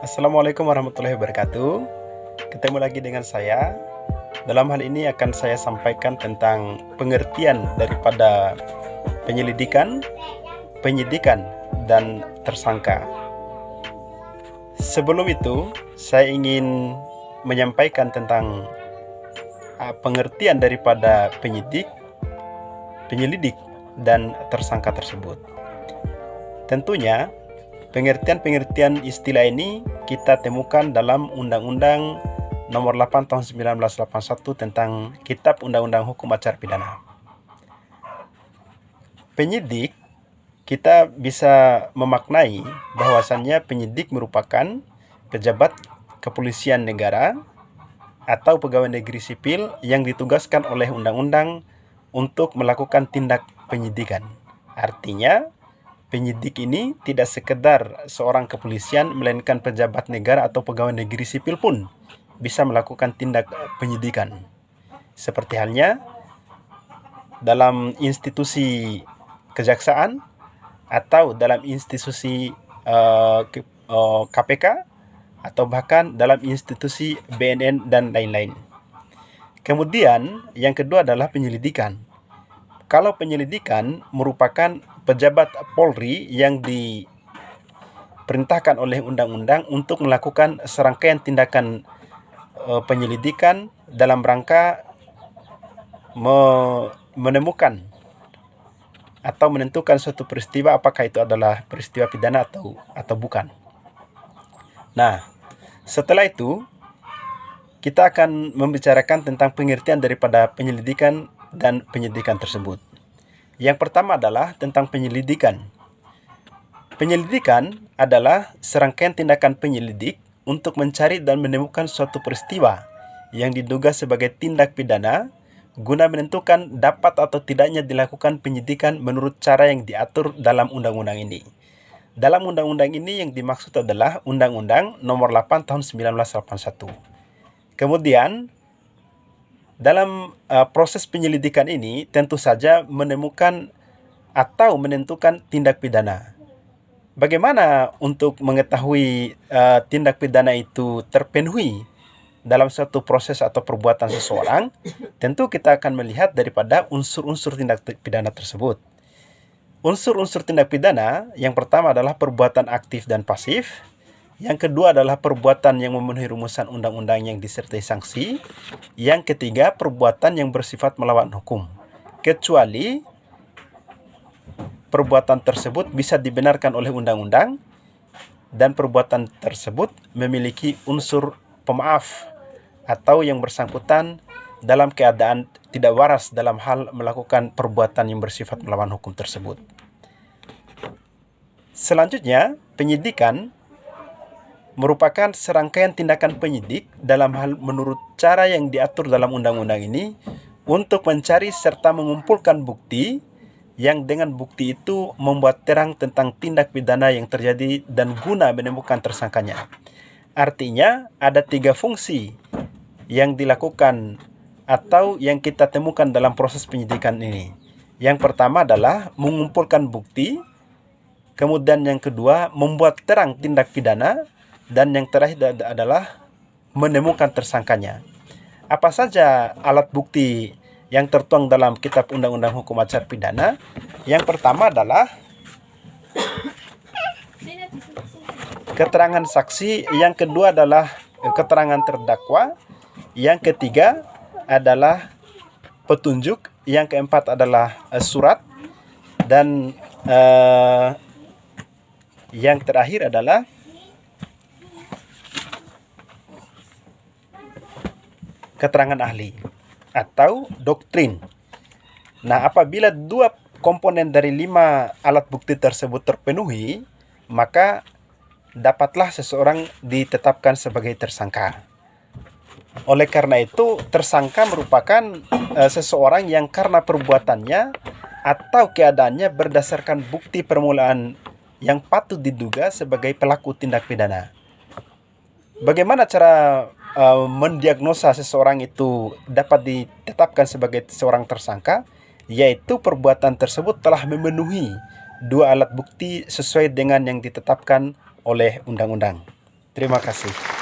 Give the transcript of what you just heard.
Assalamualaikum warahmatullahi wabarakatuh. Ketemu lagi dengan saya. Dalam hal ini akan saya sampaikan tentang pengertian daripada penyelidikan, penyidikan, dan tersangka. Sebelum itu, saya ingin menyampaikan tentang pengertian daripada penyidik, penyelidik, dan tersangka tersebut. Tentunya, pengertian-pengertian istilah ini kita temukan dalam Undang-Undang Nomor 8 Tahun 1981 tentang Kitab Undang-Undang Hukum Acara Pidana. Penyidik, kita bisa memaknai bahwasannya penyidik merupakan pejabat kepolisian negara atau pegawai negeri sipil yang ditugaskan oleh undang-undang untuk melakukan tindak penyidikan. Artinya, penyidik ini tidak sekedar seorang kepolisian, melainkan pejabat negara atau pegawai negeri sipil pun bisa melakukan tindak penyidikan. Seperti halnya dalam institusi kejaksaan atau dalam institusi KPK atau bahkan dalam institusi BNN dan lain-lain. Kemudian yang kedua adalah penyelidikan. Kalau penyelidikan merupakan pejabat Polri yang diperintahkan oleh undang-undang untuk melakukan serangkaian tindakan penyelidikan dalam rangka menemukan atau menentukan suatu peristiwa, apakah itu adalah peristiwa pidana atau bukan. Nah, setelah itu kita akan membicarakan tentang pengertian daripada penyelidikan dan penyidikan tersebut. Yang pertama adalah tentang penyelidikan. Penyelidikan adalah serangkaian tindakan penyelidik untuk mencari dan menemukan suatu peristiwa yang diduga sebagai tindak pidana guna menentukan dapat atau tidaknya dilakukan penyidikan menurut cara yang diatur dalam undang-undang ini. Dalam undang-undang ini yang dimaksud adalah Undang-Undang Nomor 8 Tahun 1981. Kemudian dalam proses penyelidikan ini tentu saja menemukan atau menentukan tindak pidana. Bagaimana untuk mengetahui tindak pidana itu terpenuhi dalam suatu proses atau perbuatan seseorang? Tentu kita akan melihat daripada unsur-unsur tindak pidana tersebut. Unsur-unsur tindak pidana yang pertama adalah perbuatan aktif dan pasif. Yang kedua adalah perbuatan yang memenuhi rumusan undang-undang yang disertai sanksi. Yang ketiga, perbuatan yang bersifat melawan hukum, kecuali perbuatan tersebut bisa dibenarkan oleh undang-undang dan perbuatan tersebut memiliki unsur pemaaf atau yang bersangkutan dalam keadaan tidak waras dalam hal melakukan perbuatan yang bersifat melawan hukum tersebut. Selanjutnya, penyidikan merupakan serangkaian tindakan penyidik dalam hal menurut cara yang diatur dalam undang-undang ini untuk mencari serta mengumpulkan bukti yang dengan bukti itu membuat terang tentang tindak pidana yang terjadi dan guna menemukan tersangkanya. Artinya ada 3 fungsi yang dilakukan atau yang kita temukan dalam proses penyidikan ini. Yang pertama adalah mengumpulkan bukti, kemudian yang kedua membuat terang tindak pidana, dan yang terakhir adalah menemukan tersangkanya. Apa saja alat bukti yang tertuang dalam Kitab Undang-Undang Hukum Acara Pidana? Yang pertama adalah keterangan saksi, yang kedua adalah keterangan terdakwa, yang ketiga adalah petunjuk, yang keempat adalah surat, dan yang terakhir adalah keterangan ahli atau doktrin. Nah, apabila 2 komponen dari 5 alat bukti tersebut terpenuhi, maka dapatlah seseorang ditetapkan sebagai tersangka. Oleh karena itu, tersangka merupakan seseorang yang karena perbuatannya atau keadaannya berdasarkan bukti permulaan yang patut diduga sebagai pelaku tindak pidana. Bagaimana cara mendiagnosa seseorang itu dapat ditetapkan sebagai seorang tersangka? Yaitu perbuatan tersebut telah memenuhi 2 alat bukti sesuai dengan yang ditetapkan oleh undang-undang. Terima kasih.